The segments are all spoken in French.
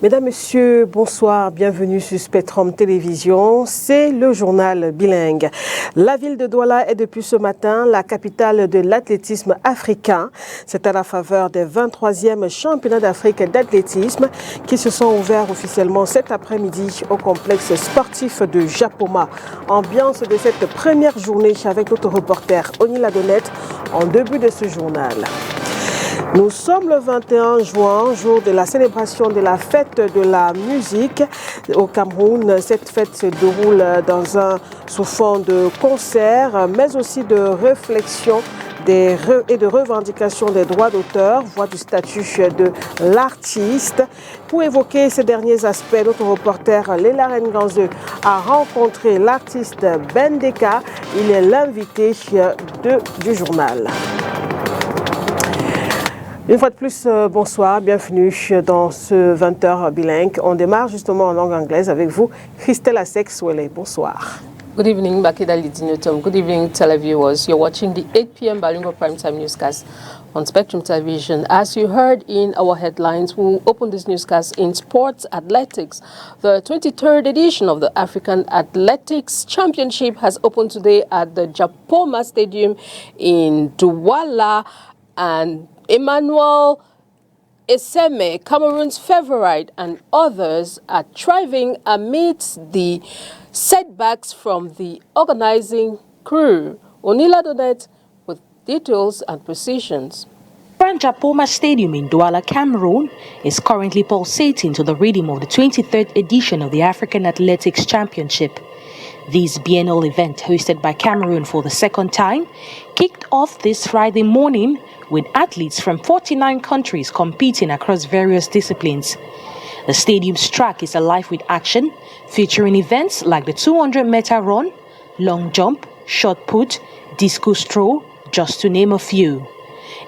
Mesdames, Messieurs, bonsoir, bienvenue sur Spectrum Télévision. C'est le journal bilingue. La ville de Douala est depuis ce matin la capitale de l'athlétisme africain. C'est à la faveur des 23e championnats d'Afrique d'athlétisme qui se sont ouverts officiellement cet après-midi au complexe sportif de Japoma. Ambiance de cette première journée avec notre reporter Oni Ladonnette en début de ce journal. Nous sommes le 21 juin, jour de la célébration de la fête de la musique au Cameroun. Cette fête se déroule sous fond de concerts, mais aussi de réflexion et de revendication des droits d'auteur, voire du statut de l'artiste. Pour évoquer ces derniers aspects, notre reporter Léla Renganze a rencontré l'artiste Ben Deka. Il est l'invité du journal. Une fois de plus, bonsoir, bienvenue dans ce 20h bilingue. On démarre justement en langue anglaise avec vous, Christelle Asek-Swele. Bonsoir. Good evening, Bakida Lidinotom. Good evening, televiewers. You're watching the 8 p.m. Balingo Primetime Newscast on Spectrum Television. As you heard in our headlines, we'll open this newscast in sports athletics. The 23rd edition of the African Athletics Championship has opened today at the Japoma Stadium in Douala, and Emmanuel Eseme, Cameroon's favorite, and others are thriving amidst the setbacks from the organizing crew. Oni Ladonnette with details and precisions. Japoma Stadium in Douala, Cameroon is currently pulsating to the rhythm of the 23rd edition of the African Athletics Championship. This biennial event, hosted by Cameroon for the second time, kicked off this Friday morning with athletes from 49 countries competing across various disciplines. The stadium's track is alive with action, featuring events like the 200-meter run, long jump, shot put, discus throw, just to name a few.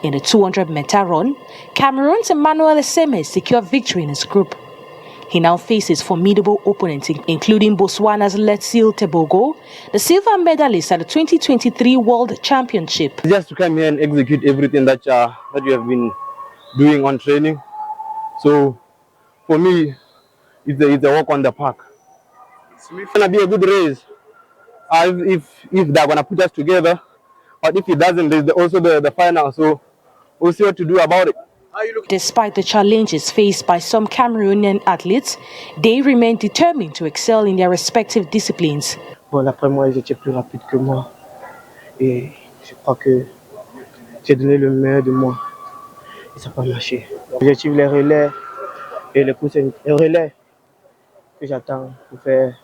In the 200-meter run, Cameroon's Emmanuel Eseme secured victory in his group. He now faces formidable opponents, including Botswana's Letsil Tebogo, the silver medalist at the 2023 World Championship. Just to come here and execute everything that you have been doing on training. So, for me, it's a walk on the park. It's gonna be a good race. If they're gonna put us together, but if it doesn't, there's also the final. So, we'll see what to do about it. Despite the challenges faced by some Cameroonian athletes, they remain determined to excel in their respective disciplines. Bon, après moi, ils étaient plus rapides que moi. Et je crois que j'ai donné le meilleur de moi. Et ça n'a pas marché. L'objectif, les relais et les courses, les relais que j'attends pour faire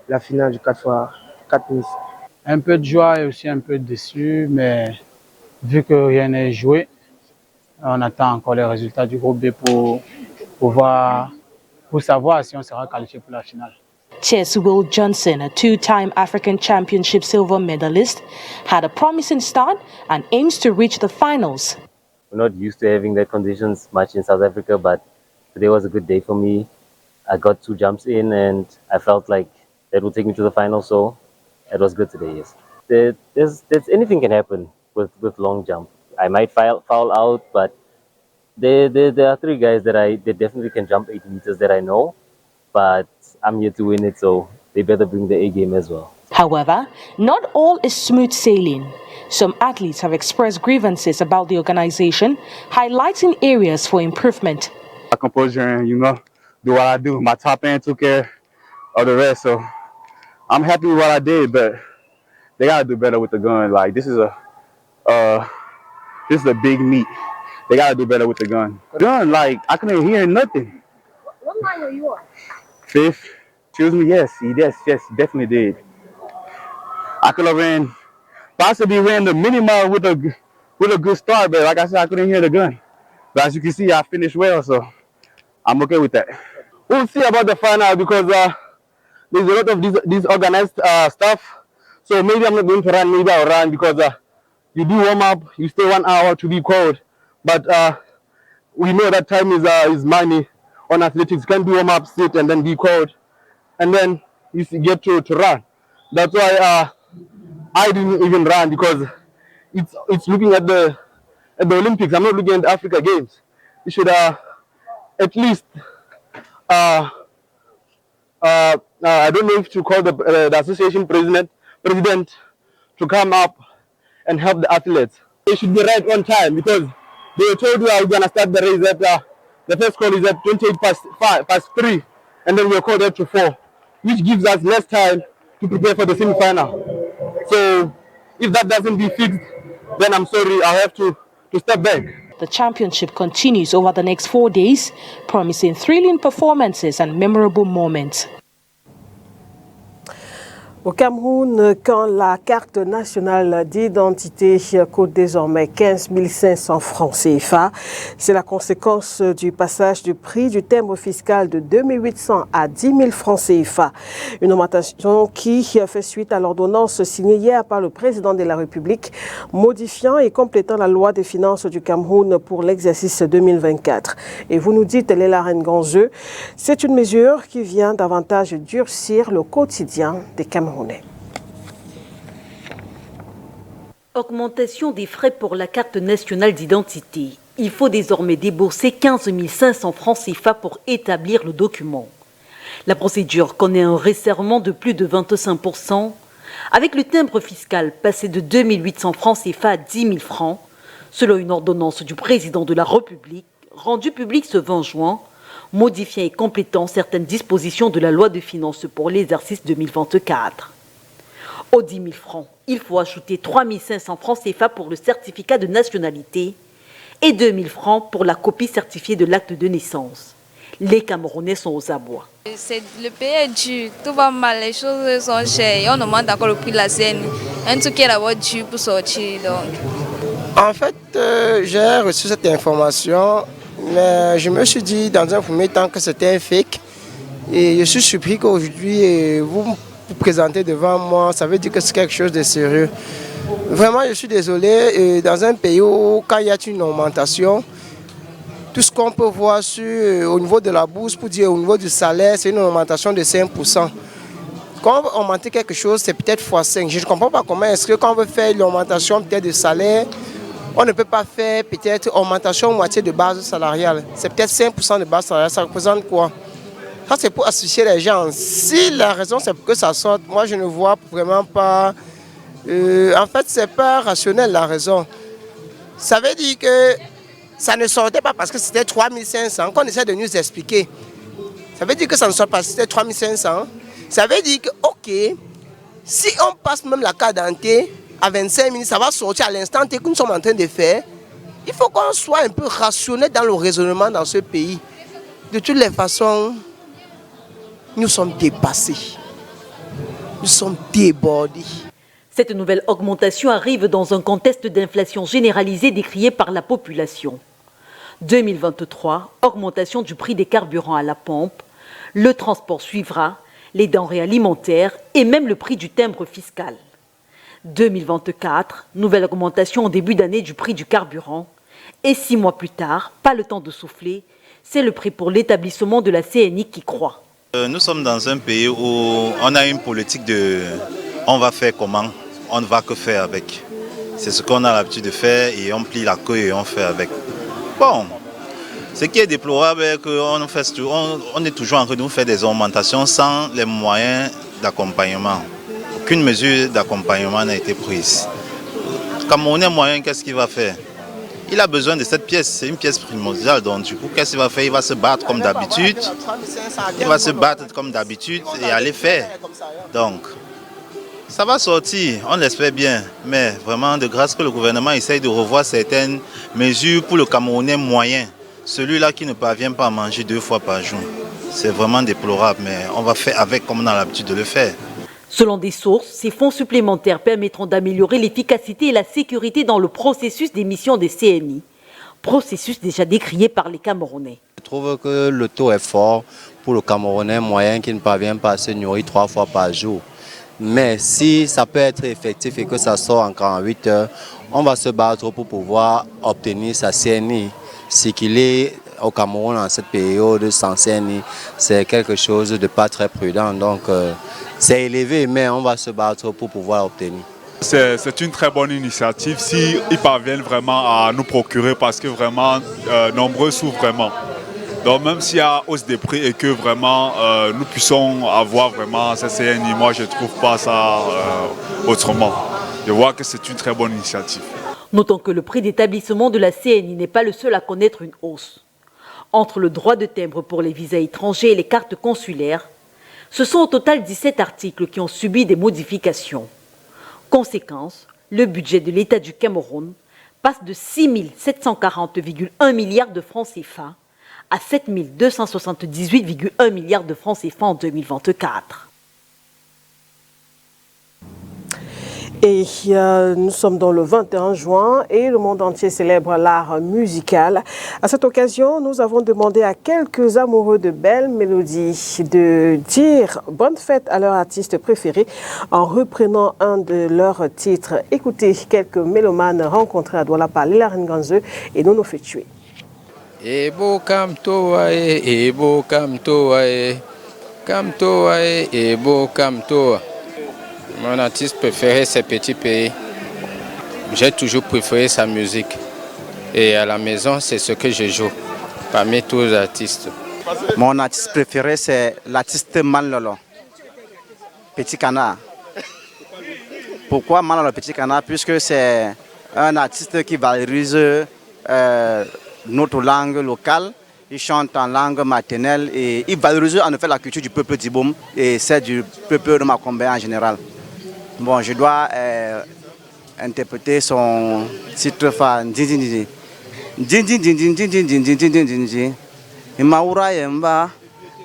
la finale du 4x4 Miss. Un peu de joie et aussi un peu déçu, mais vu que rien n'est joué, on attend encore les résultats du groupe B pour savoir si on sera qualifié pour la finale. Chess Will Johnson, a two-time African Championship silver medalist, had a promising start and aims to reach the finals. We're not used to having that conditions much in South Africa, but today was a good day for me. I got 2 jumps in and I felt like that would take me to the final, so it was good today, yes. There's anything can happen with long jump. I might foul out, but there are 3 guys that definitely can jump 80 meters that I know, but I'm here to win it, so they better bring the A game as well. However, not all is smooth sailing. Some athletes have expressed grievances about the organization, highlighting areas for improvement. My composure and, do what I do. My top end took care of the rest, so I'm happy with what I did, but they gotta do better with the gun. Like, this is a big meet. They gotta do better with the gun. Like, I couldn't hear nothing. What line are you on? 5th. Excuse me, yes, definitely did. I could have possibly ran the mini mile with a good start, but like I said, I couldn't hear the gun. But as you can see, I finished well, so I'm okay with that. We'll see about the final because there's a lot of this organized stuff. So maybe I'm not going to run, maybe I'll run because you do warm up, you stay 1 hour to be cold. But we know that time is money on athletics. You can't do warm up, sit, and then be cold, and then you get to run. That's why I didn't even run because it's looking at the Olympics. I'm not looking at the Africa Games. You should at least I don't know if to call the association president to come up and help the athletes. They should be right on time because they told you I was gonna start the race at the first call is at 28 past 3, and then we're called at to 4, which gives us less time to prepare for the semi-final. So if that doesn't be fixed, then I'm sorry, I'll have to step back. The championship continues over the next 4 days, promising thrilling performances and memorable moments. Au Cameroun, quand la carte nationale d'identité coûte désormais 15 500 francs CFA, c'est la conséquence du passage du prix du timbre fiscal de 2 800 à 10 000 francs CFA. Une augmentation qui fait suite à l'ordonnance signée hier par le président de la République, modifiant et complétant la loi des finances du Cameroun pour l'exercice 2024. Et vous nous dites, Léla Renganzeux, c'est une mesure qui vient davantage durcir le quotidien des Camerounais. Augmentation des frais pour la carte nationale d'identité. Il faut désormais débourser 15 500 francs CFA pour établir le document. La procédure connaît un resserrement de plus de 25%, avec le timbre fiscal passé de 2 800 francs CFA à 10 000 francs, selon une ordonnance du président de la République, rendue publique ce 20 juin, modifiant et complétant certaines dispositions de la loi de finances pour l'exercice 2024. Aux 10 000 francs, il faut ajouter 3 500 francs CFA pour le certificat de nationalité et 2 000 francs pour la copie certifiée de l'acte de naissance. Les Camerounais sont aux abois. Le pays est dur, tout va mal, les choses sont chères et on demande encore le prix de la scène. Un truc qui est d'abord dur pour sortir. Donc. En fait, j'ai reçu cette information, mais je me suis dit dans un premier temps que c'était un fake. Et je suis surpris qu'aujourd'hui, vous me présentez devant moi, ça veut dire que c'est quelque chose de sérieux. Vraiment, je suis désolé, dans un pays où quand il y a une augmentation, tout ce qu'on peut voir au niveau de la bourse, pour dire au niveau du salaire, c'est une augmentation de 5%. Quand on veut augmenter quelque chose, c'est peut-être x5. Je ne comprends pas comment est-ce que quand on veut faire l'augmentation peut-être de salaire, on ne peut pas faire peut-être augmentation moitié de base salariale. C'est peut-être 5% de base salariale, ça représente quoi? Ça, c'est pour associer les gens. Si la raison, c'est pour que ça sorte, moi, je ne vois vraiment pas... en fait, ce n'est pas rationnel, la raison. Ça veut dire que ça ne sortait pas parce que c'était 3 500, qu'on essaie de nous expliquer. Ça veut dire que ça ne sort pas parce que c'était 3 500. Ça veut dire que, OK, si on passe même la carte d'identité à 25 minutes, ça va sortir à l'instant que nous sommes en train de faire. Il faut qu'on soit un peu rationnel dans le raisonnement dans ce pays. De toutes les façons... Nous sommes dépassés. Nous sommes débordés. Cette nouvelle augmentation arrive dans un contexte d'inflation généralisée décriée par la population. 2023, augmentation du prix des carburants à la pompe, le transport suivra, les denrées alimentaires et même le prix du timbre fiscal. 2024, nouvelle augmentation en début d'année du prix du carburant. Et 6 mois plus tard, pas le temps de souffler, c'est le prix pour l'établissement de la CNI qui croît. Nous sommes dans un pays où on a une politique de on va faire comment, on ne va que faire avec. C'est ce qu'on a l'habitude de faire et on plie la queue et on fait avec. Bon, ce qui est déplorable est qu'on est toujours en train de nous faire des augmentations sans les moyens d'accompagnement. Aucune mesure d'accompagnement n'a été prise. Comme on est moyen, qu'est-ce qu'il va faire? Il a besoin de cette pièce, c'est une pièce primordiale, donc du coup, qu'est-ce qu'il va faire? Il va se battre comme d'habitude, et aller faire. Donc, ça va sortir, on l'espère bien, mais vraiment de grâce que le gouvernement essaye de revoir certaines mesures pour le Camerounais moyen, celui-là qui ne parvient pas à manger 2 fois par jour. C'est vraiment déplorable, mais on va faire avec comme on a l'habitude de le faire. Selon des sources, ces fonds supplémentaires permettront d'améliorer l'efficacité et la sécurité dans le processus d'émission des CNI, processus déjà décrié par les Camerounais. Je trouve que le taux est fort pour le Camerounais moyen qui ne parvient pas à se nourrir 3 fois par jour. Mais si ça peut être effectif et que ça sort en 48 heures, on va se battre pour pouvoir obtenir sa CNI. Ce qu'il est au Cameroun en cette période sans CNI, c'est quelque chose de pas très prudent. Donc c'est élevé, mais on va se battre pour pouvoir obtenir. C'est une très bonne initiative s'ils parviennent vraiment à nous procurer parce que vraiment, nombreux souffrent vraiment. Donc même s'il y a hausse des prix et que vraiment nous puissions avoir vraiment cette CNI, moi je ne trouve pas ça autrement. Je vois que c'est une très bonne initiative. Notons que le prix d'établissement de la CNI n'est pas le seul à connaître une hausse. Entre le droit de timbre pour les visas étrangers et les cartes consulaires, ce sont au total 17 articles qui ont subi des modifications. Conséquence, le budget de l'État du Cameroun passe de 6 740,1 milliards de francs CFA à 7 278,1 milliards de francs CFA en 2024. Et nous sommes dans le 21 juin et le monde entier célèbre l'art musical. À cette occasion, nous avons demandé à quelques amoureux de belles mélodies de dire bonne fête à leur artiste préféré en reprenant un de leurs titres. Écoutez quelques mélomanes rencontrés à Douala par Lila Nganze et Nono Fetue. Ebo kamtoa ebo kamtoa kamtoa ebo kamtoa. Mon artiste préféré, c'est Petit Pays. J'ai toujours préféré sa musique. Et à la maison, c'est ce que je joue, parmi tous les artistes. Mon artiste préféré, c'est l'artiste Manlolo, Petit Canard. Pourquoi Manlolo Petit Canard? Puisque c'est un artiste qui valorise notre langue locale. Il chante en langue maternelle et il valorise en effet la culture du peuple d'Iboum et celle du peuple de Macombé en général. Bon, je dois interpréter son titre phare. Maura yemba,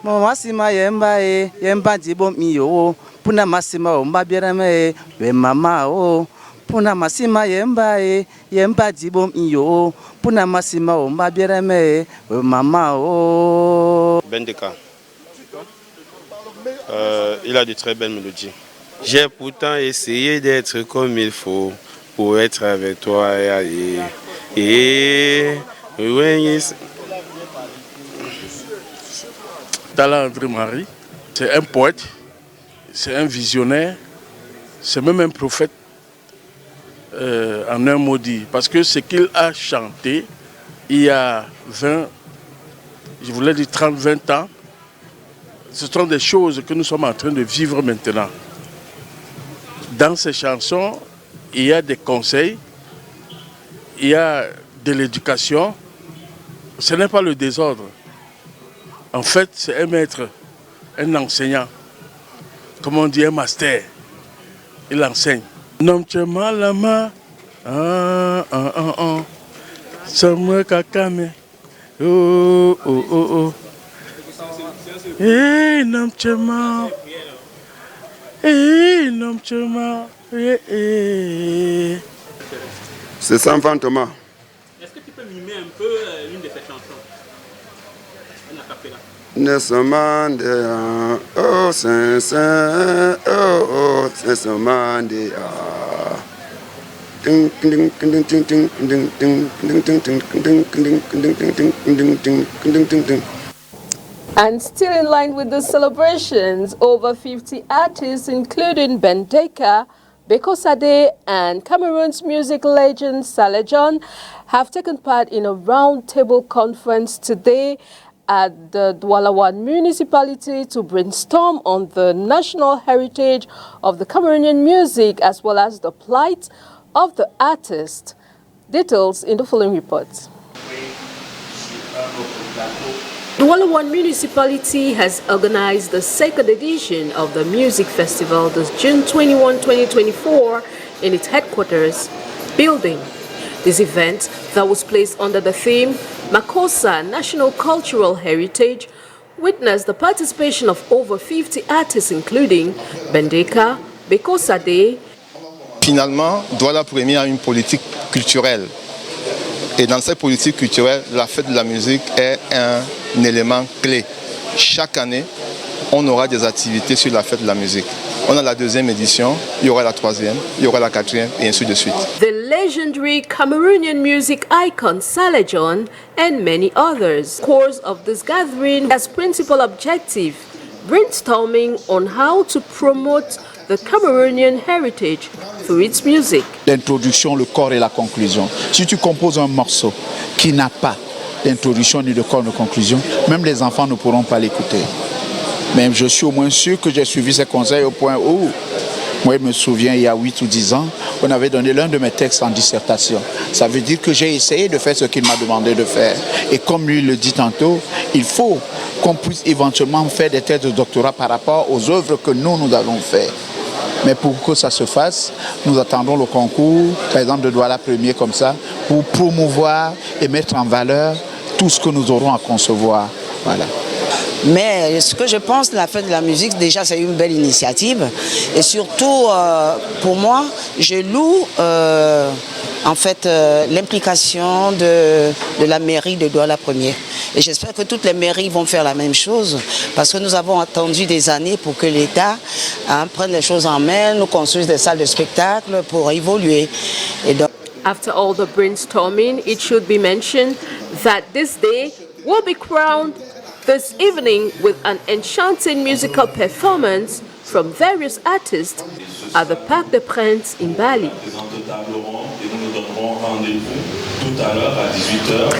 masima yemba yemba dibom iyo, puna masima omba bierame we mama o, puna masima yemba yemba dibom iyo, puna masima omba bierame we mama o. Bendeka. Il a de très belles mélodies. J'ai pourtant essayé d'être comme il faut pour être avec toi. Talla André Marie, c'est un poète, c'est un visionnaire, c'est même un prophète en un mot dit. Parce que ce qu'il a chanté il y a 20, je voulais dire 30-20 ans, ce sont des choses que nous sommes en train de vivre maintenant. Dans ces chansons, il y a des conseils, il y a de l'éducation. Ce n'est pas le désordre. En fait, c'est un maître, un enseignant, comme on dit, un master. Il enseigne. Nom chema lama, samwe kakame, oh oh oh oh. Eh nom chema. C'est Saint Thomas. Est-ce que tu peux mimer un peu l'une de ces chansons? Nesomandea, oh Saint, oh Saint-Somandea. And still in line with the celebrations, over 50 artists, including Bendeka, Beko Sade, and Cameroon's music legend Saleh John, have taken part in a roundtable conference today at the Douala One municipality to brainstorm on the national heritage of the Cameroonian music as well as the plight of the artist. Details in the following report. Douala One municipality has organized the second edition of the music festival this June 21, 2024 in its headquarters building. This event, that was placed under the theme Makossa National Cultural Heritage, witnessed the participation of over 50 artists including Bendeka, Beko Sade. Finalement, Douala Premier a une politique culturelle. Et dans cette politique culturelle, la fête de la musique est un élément clé. Chaque année, on aura des activités sur la fête de la musique. On a la deuxième édition, il y aura la troisième, il y aura la quatrième et ainsi de suite. The legendary Cameroonian music icon Saleh John and many others. Course of this gathering as principal objective, brainstorming on how to promote the Cameroonian heritage through its music. L'introduction, le corps et la conclusion. Si tu composes un morceau qui n'a pas d'introduction ni de corps de conclusion, même les enfants ne pourront pas l'écouter. Mais je suis au moins sûr que j'ai suivi ses conseils au point où, moi je me souviens, il y a 8 ou 10 ans, on avait donné l'un de mes textes en dissertation. Ça veut dire que j'ai essayé de faire ce qu'il m'a demandé de faire. Et comme lui le dit tantôt, il faut qu'on puisse éventuellement faire des thèses de doctorat par rapport aux œuvres que nous allons faire. Mais pour que ça se fasse, nous attendons le concours, par exemple de Douala Premier comme ça, pour promouvoir et mettre en valeur tout ce que nous aurons à concevoir. Voilà. Mais ce que je pense, la fête de la musique, déjà c'est une belle initiative. Et surtout, pour moi, je loue en fait l'implication de la mairie de Douala Premier. Et j'espère que toutes les mairies vont faire la même chose, parce que nous avons attendu des années pour que l'État prenne les choses en main, nous construise des salles de spectacle pour évoluer. Et donc... After all the brainstorming, it should be mentioned that this day will be crowned this evening with an enchanting musical performance from various artists at the Parc des Princes in Bali. Tout à l'heure à 18h.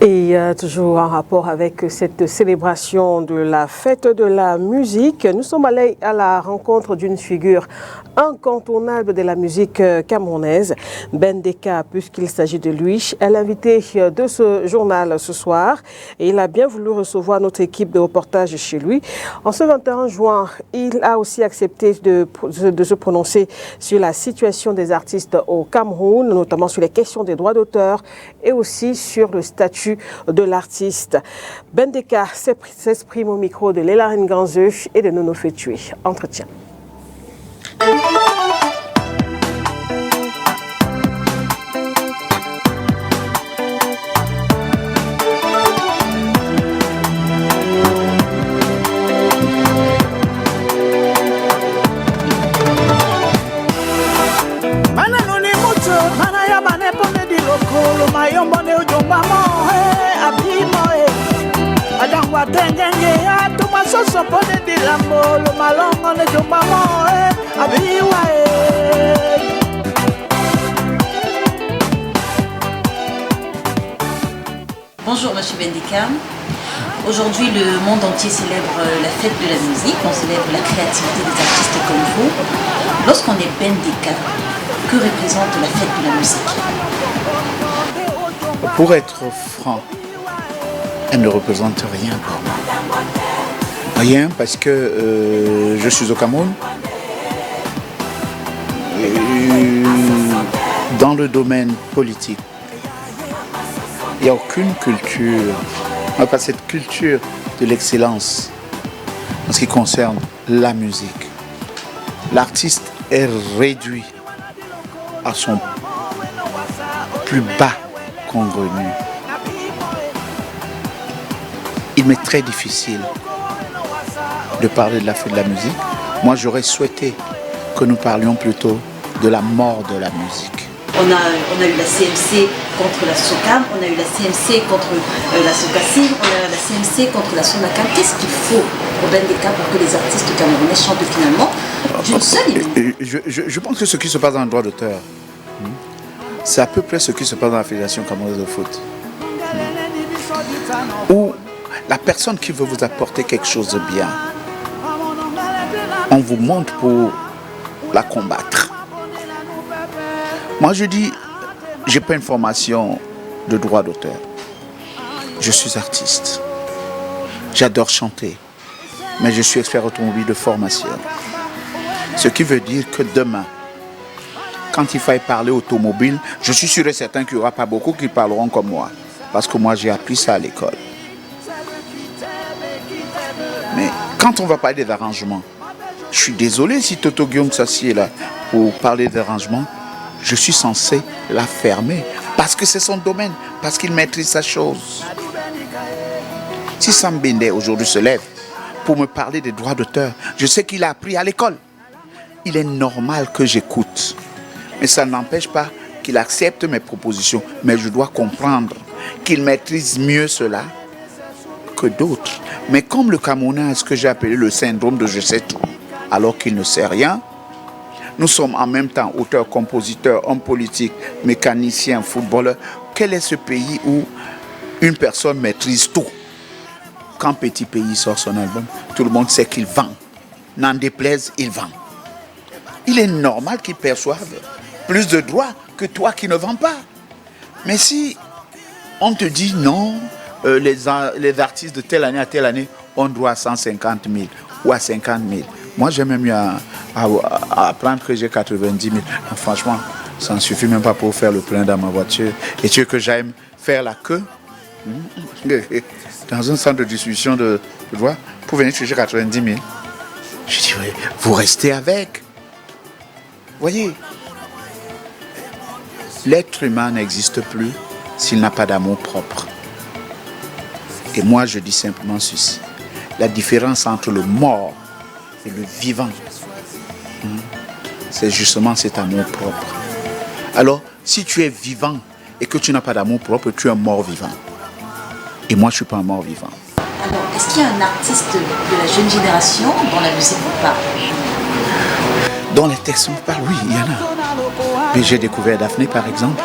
Et toujours en rapport avec cette célébration de la fête de la musique, nous sommes allés à la rencontre d'une figure incontournable de la musique camerounaise, Ben Deka, puisqu'il s'agit de lui, est l'invité de ce journal ce soir. Et il a bien voulu recevoir notre équipe de reportage chez lui. En ce 21 juin, il a aussi accepté de se prononcer sur la situation des artistes au Cameroun, notamment sur les questions des droits d'auteur et aussi sur le statut de l'artiste. Ben Deka s'exprime au micro de Léla Nganzeu et de Nono Fétué. Entretien. Bonjour Monsieur Ben Deka. Aujourd'hui, le monde entier célèbre la fête de la musique, on célèbre la créativité des artistes comme vous. Lorsqu'on est Ben Deka, que représente la fête de la musique? Pour être franc, elle ne représente rien pour moi. Rien parce que je suis au Cameroun. Dans le domaine politique, il n'y a aucune culture, pas cette culture de l'excellence en ce qui concerne la musique. L'artiste est réduit à son plus bas convenu. Il m'est très difficile de parler de la fête de la musique. Moi, j'aurais souhaité que nous parlions plutôt de la mort de la musique. On a eu la CMC contre la SOCAM, on a eu la CMC contre la SOCACIM, on a eu la CMC contre la SONACAM. Qu'est-ce qu'il faut pour Ben Deka pour que les artistes camerounais chantent finalement d'une seule je pense que ce qui se passe dans le droit d'auteur, c'est à peu près ce qui se passe dans la Fédération camerounaise de foot. Où la personne qui veut vous apporter quelque chose de bien, on vous montre pour la combattre. Moi je dis, j'ai pas une formation de droit d'auteur. Je suis artiste. J'adore chanter. Mais je suis expert automobile de formation. Ce qui veut dire que demain, quand il faille parler automobile, je suis sûr et certain qu'il n'y aura pas beaucoup qui parleront comme moi. Parce que moi j'ai appris ça à l'école. Mais quand on va parler des arrangements, je suis désolé si Toto Guillaume s'assied là pour parler d'arrangements. Je suis censé la fermer parce que c'est son domaine, parce qu'il maîtrise sa chose. Si Sam Bende aujourd'hui se lève pour me parler des droits d'auteur, je sais qu'il a appris à l'école. Il est normal que j'écoute. Mais ça n'empêche pas qu'il accepte mes propositions. Mais je dois comprendre qu'il maîtrise mieux cela que d'autres. Mais comme le Camerounais a ce que j'ai appelé le syndrome de je sais tout, alors qu'il ne sait rien, nous sommes en même temps auteurs, compositeurs, hommes politiques, mécaniciens, footballeurs. Quel est ce pays où une personne maîtrise tout. Quand Petit Pays sort son album, tout le monde sait qu'il vend. N'en déplaise, il vend. Il est normal qu'il perçoive plus de droits que toi qui ne vends pas. Mais si on te dit non, les artistes de telle année à telle année ont droit à 150 000 ou à 50 000. Moi, j'ai même eu à apprendre que j'ai 90 000. Donc, franchement, ça ne suffit même pas pour faire le plein dans ma voiture. Et tu veux que j'aille faire la queue dans un centre de distribution de droits pour venir chercher 90 000. Je dis, oui, vous restez avec. Voyez, l'être humain n'existe plus s'il n'a pas d'amour propre. Et moi, je dis simplement ceci. La différence entre le mort et le vivant, c'est justement cet amour propre. Alors, si tu es vivant et que tu n'as pas d'amour propre, tu es un mort vivant. Et moi, je ne suis pas un mort vivant. Alors, est-ce qu'il y a un artiste de la jeune génération dont la musique vous parle? Dont les textes me parlent, oui, il y en a. Mais j'ai découvert Daphné, par exemple.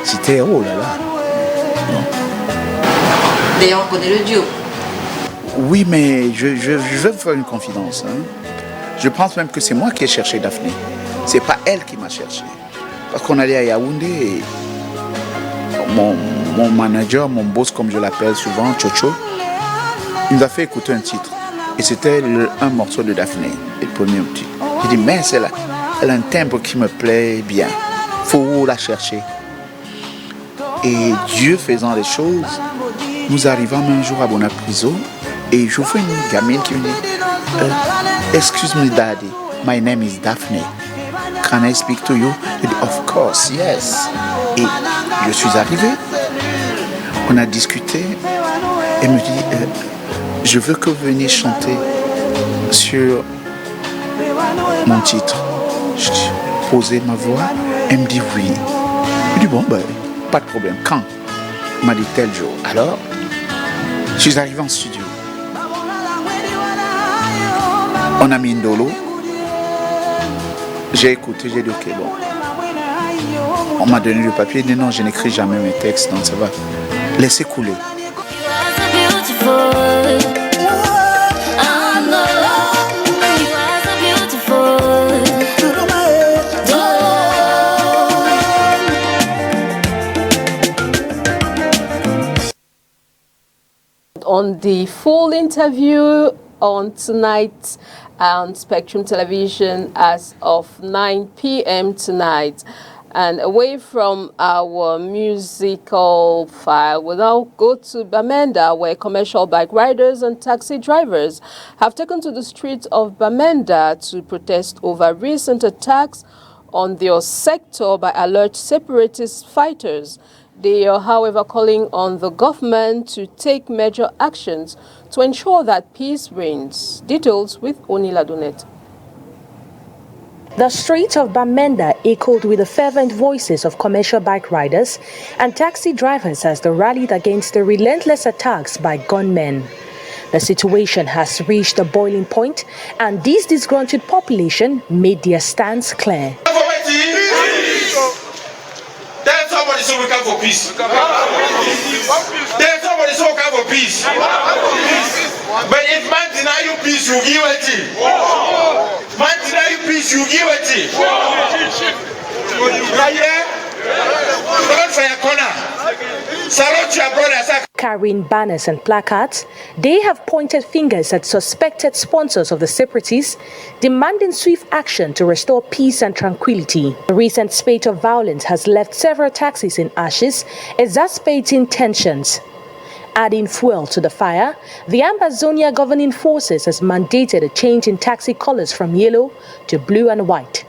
C'était, oh là là. D'ailleurs, on connaît le duo. Oui, mais je veux vous faire une confidence. Je pense même que c'est moi qui ai cherché Daphné. C'est pas elle qui m'a cherché. Parce qu'on allait à Yaoundé et mon manager, mon boss, comme je l'appelle souvent, Chocho, il nous a fait écouter un titre. Et c'était un morceau de Daphné, le premier titre. J'ai dit, mais elle a un timbre qui me plaît bien. Faut la chercher. Et Dieu faisant les choses, nous arrivons un jour à Bonapriso et je vois une gamine qui me dit, excuse me daddy, my name is Daphne. Can I speak to you? Je dis, of course, yes. Et je suis arrivé, on a discuté, elle me dit, je veux que vous veniez chanter sur mon titre. Je dis, posez ma voix. Elle me dit oui. Je dis, bon, ben, pas de problème. Quand? Elle m'a dit tel jour. Alors, je suis arrivé en studio. On a mis une dolo. J'ai écouté, j'ai dit ok, bon. On m'a donné le papier, il dit non, je n'écris jamais mes textes, donc ça va. Laissez couler. On the full interview on tonight on Spectrum Television as of 9 p.m. tonight. And away from our musical file, we'll now go to Bamenda, where commercial bike riders and taxi drivers have taken to the streets of Bamenda to protest over recent attacks on their sector by alleged separatist fighters. They are, however, calling on the government to take major actions to ensure that peace reigns. Details with Onila Donet. The streets of Bamenda echoed with the fervent voices of commercial bike riders and taxi drivers as they rallied against the relentless attacks by gunmen. The situation has reached a boiling point, and this disgruntled population made their stance clear. Tell somebody so we come for peace. Tell somebody so we come for peace. But if man deny you peace, you give it to him. Man deny you peace, you give it to him. Right here? Run for your corner. Salute your brothers. Carrying banners and placards, they have pointed fingers at suspected sponsors of the separatists, demanding swift action to restore peace and tranquility. The recent spate of violence has left several taxis in ashes, exacerbating tensions. Adding fuel to the fire, the Ambazonia governing forces has mandated a change in taxi colors from yellow to blue and white.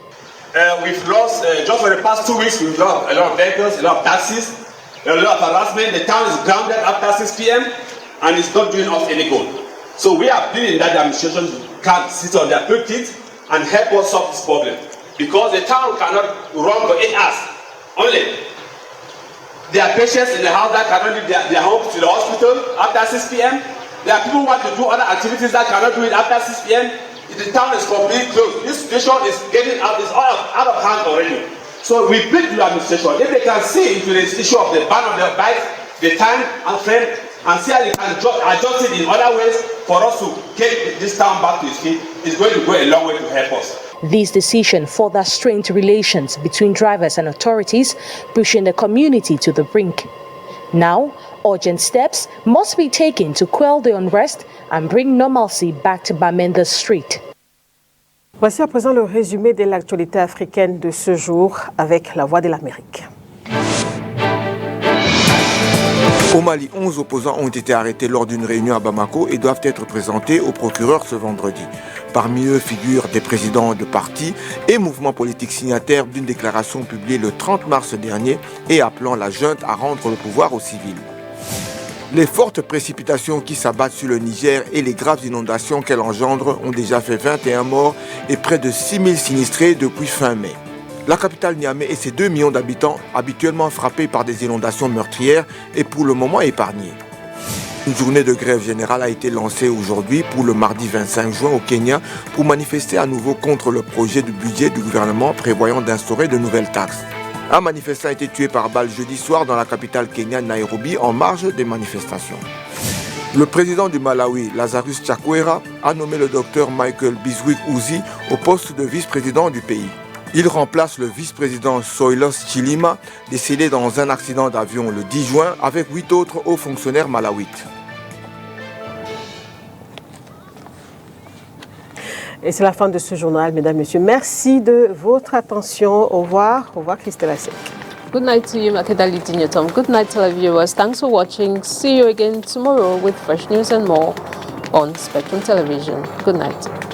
We've lost, just for the past 2 weeks, we've lost a lot of vehicles, a lot of taxis, a lot of harassment. The town is grounded after 6 p.m. and it's not doing us any good. So we are pleading that the administration can sit on their feet and help us solve this problem. Because the town cannot run for 8 hours only. There are patients in the house that cannot leave their homes to the hospital after 6 p.m. There are people who want to do other activities that cannot do it after 6 p.m. The town is completely closed. This situation is getting out, it's out of hand already. So we plead to the administration, if they can see into this issue of the ban of their bikes, the time and frame, and see how they can adjust it in other ways for us to get this town back to its feet, it's going to go a long way to help us. This decision further strained relations between drivers and authorities, pushing the community to the brink. Now, urgent steps must be taken to quell the unrest and bring normalcy back to Bamenda Street. Voici à présent le résumé de l'actualité africaine de ce jour avec La Voix de l'Amérique. Au Mali, 11 opposants ont été arrêtés lors d'une réunion à Bamako et doivent être présentés au procureur ce vendredi. Parmi eux figurent des présidents de partis et mouvements politiques signataires d'une déclaration publiée le 30 mars dernier et appelant la junte à rendre le pouvoir aux civils. Les fortes précipitations qui s'abattent sur le Niger et les graves inondations qu'elles engendrent ont déjà fait 21 morts et près de 6000 sinistrés depuis fin mai. La capitale Niamey et ses 2 millions d'habitants, habituellement frappés par des inondations meurtrières, est pour le moment épargnée. Une journée de grève générale a été lancée aujourd'hui pour le mardi 25 juin au Kenya pour manifester à nouveau contre le projet de budget du gouvernement prévoyant d'instaurer de nouvelles taxes. Un manifestant a été tué par balle jeudi soir dans la capitale kenyane Nairobi en marge des manifestations. Le président du Malawi, Lazarus Chakwera, a nommé le docteur Michael Biswick Uzi au poste de vice-président du pays. Il remplace le vice-président Soilos Chilima, décédé dans un accident d'avion le 10 juin avec 8 autres hauts fonctionnaires malawites. Et c'est la fin de ce journal, mesdames, messieurs. Merci de votre attention. Au revoir. Au revoir, Christelle Asek. Good night to you, Makedali Dinyotom. Good night, televiewers. Thanks for watching. See you again tomorrow with fresh news and more on Spectrum Television. Good night.